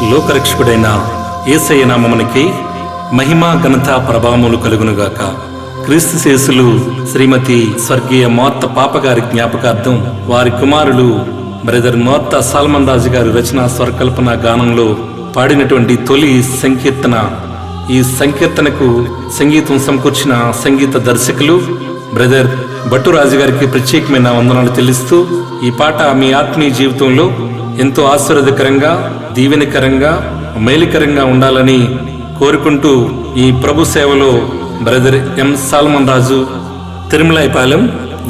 లోకరక్షకుడైన యేసయ్య నామమునికి మహిమ ఘనత ప్రభావములు కలుగునుగాక. క్రీస్తు శేషులు శ్రీమతి స్వర్గీయ మోత్త పాపగారి జ్ఞాపకార్థం వారి కుమారులు బ్రదర్ మోత్త సాల్మన్ రాజు గారి రచన స్వరకల్పన గానంలో పాడినటువంటి తొలి సంకీర్తన. ఈ సంకీర్తనకు సంగీతం సమకూర్చిన సంగీత దర్శకులు బ్రదర్ భట్టు రాజు గారికి ప్రత్యేకమైన వందనాలు చెల్లిస్తూ, ఈ పాట మీ ఆత్మీయ జీవితంలో ఎంతో ఆశీర్వాదకరంగా, దీవెనకరంగా, మేలుకరంగా ఉండాలని కోరుకుంటూ ఈ ప్రభు సేవలో బ్రదర్ ఎం సాల్మన్ రాజు, తిరుమలాయపాలెం,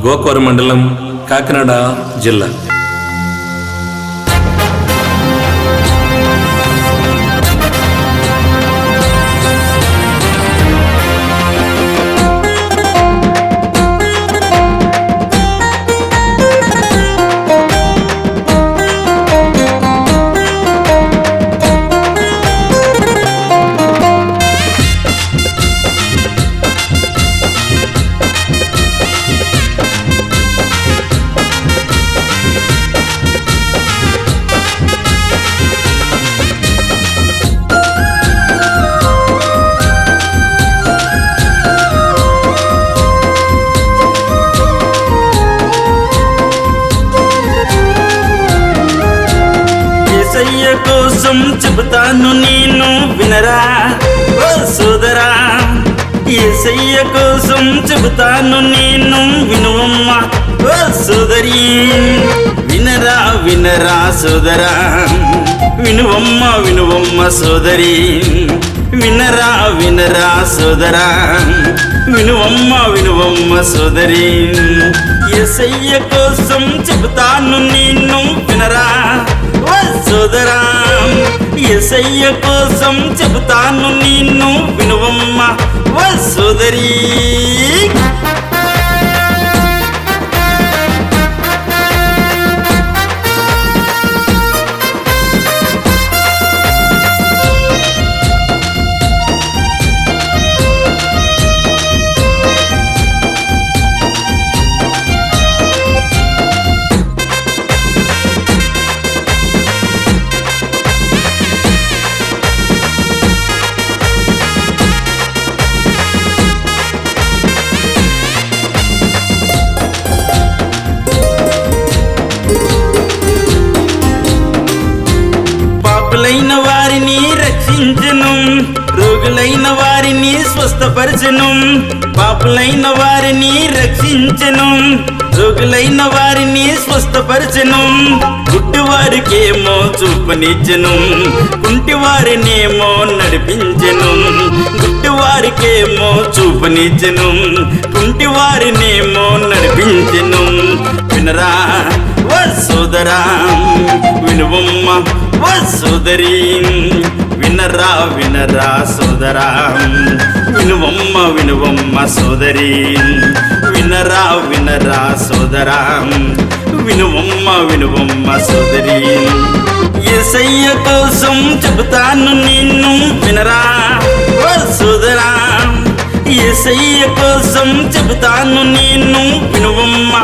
గోకవరం మండలం, కాకినాడ జిల్లా. యేసయ్య కోసం చెబుతాను నేను వినరా ఓ సోదరా, యేసయ్య కోసం చెబుతాను నేను వినువమ్మా ఓ సోదరి. వినరా వినరా సోదరా, వినువమ్మా వినువమ్మ సోదరి. వినరా వినరా సోదరా, వినువమ్మా వినువమ్మ సోదరి. యేసయ్య కోసం చెబుతాను నేను వినరా ఓ సోదరా, యేసయ్య కోసం చెబుతాను నిన్ను వినువమ్మ ఓ సోదరి. పాపులైన వారిని రక్షించును, రోగులైన వారిని స్వస్థపరచును. పాపులైన వారిని రక్షించును, రోగులైన వారిని స్వస్థపరచును. గుడ్డివారికేమో చూపనిచ్చెను, కుంటివారినేమో నడిపించెను. గుడ్డివారికేమో చూపనిచ్చెను, కుంటివారినేమో నడిపించెను. వినరా ఓ సోదరా, వినువమ్మ ఓ సోదరి. వినరా వినరా సోదరా, వినువమ్మ వినువమ్మ సోదరి. వినరా వినరా సోదరా, వినువమ్మ వినువమ్మ సోదరి. యేసయ్య కోసం చెబుతాను నిన్ను వినరా ఓ సోదరా, యేసయ్య కోసం చెబుతాను నిన్ను వినువమ్మ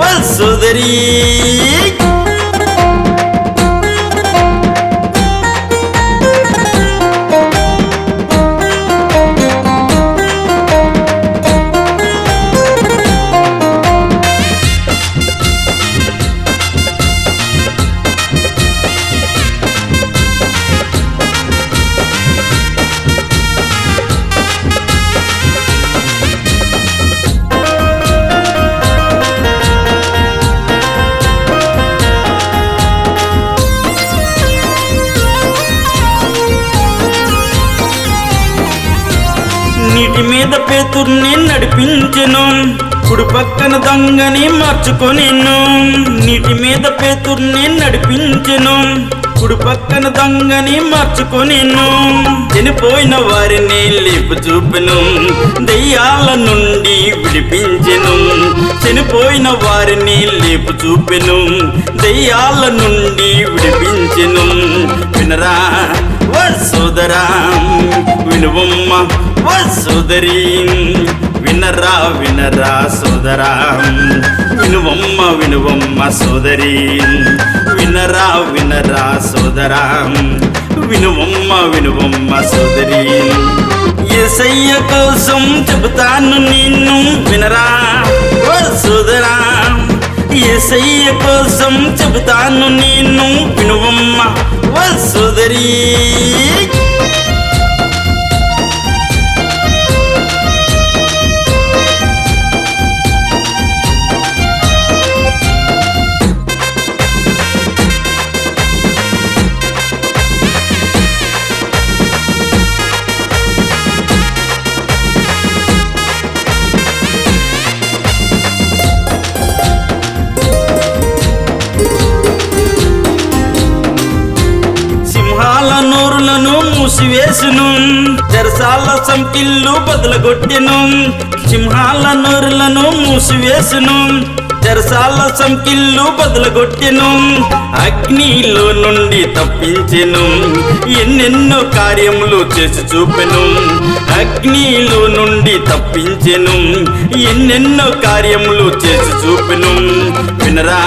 ఓ సోదరి. నీటి మీద పేతుర్ని నడిపించెను, కుడి పక్కన దొంగని మార్చుకొనెను. నీటి మీద పేతుర్ని నడిపించెను, కుడి పక్కన దొంగని మార్చుకొనెను. చనిపోయిన వారిని లేపు చూపెను, దెయ్యాల నుండి విడిపించెను. చనిపోయిన వారిని లేపు చూపెను, దెయ్యాల నుండి విడిపించెను. వినరా ఓ సోదరా, వినువమ్మ ఓ సోదరి. వినరా వినరా సోదరా, వినువమ్మ వినువమ్మ సోదరి. వినరా వినరా సోదరా, వినువమ్మ వినువమ్మ సోదరి. యేసయ్య కోసం చెబుతాను నిన్ను వినరా ఓ సోదరా. యేసయ్య కోసం చెబుతాను నిన్ను వినువమ్మ ఓ సోదరి. నోరులను మూసివేసును, చెరసాల సంకిళ్ళు బదులగొట్టెను. సింహాల నోరులను మూసివేసును, చెరసాల సంకిళ్ళు బదులగొట్టెను. అగ్నిలో నుండి తప్పించెను, ఎన్నెన్నో కార్యములు చేసి చూపెను. అగ్నిలో నుండి తప్పించెను, ఎన్నెన్నో కార్యములు చేసి చూపెను. వినరా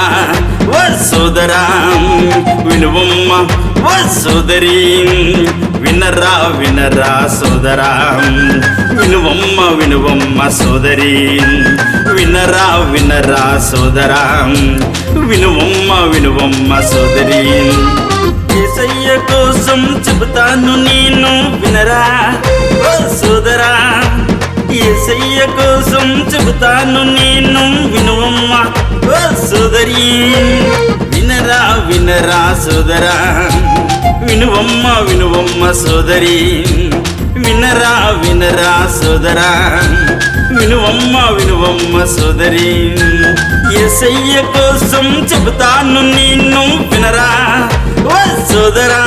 ఓ సోదరా, వినువమ్మ ఓ సోదరి. వినరా వినరా సోదరా, వినువమ్మ వినువమ్మ సోదరి. వినరా వినరా సోదరా, వినువమ్మ వినువమ్మ సోదరి. యేసయ్య కోసం చెబుతాను నేను వినరా ఓ సోదరా. యేసయ్య కోసం చెబుతాను నేను వినువమ్మ ఓ సోదరి. వినరా వినరా సోదరా, వినువమ్మ వినువమ్మ సోదరి. వినరా వినరా సోదరా, వినువమ్మ వినువమ్మ సోదరి. యేసయ్య కోసం చెబుతాను నిన్ను వినరా ఓ సోదరా.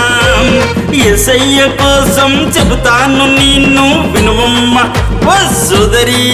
యేసయ్య కోసం చెబుతాను నిన్ను వినువమ్మ ఓ సోదరి.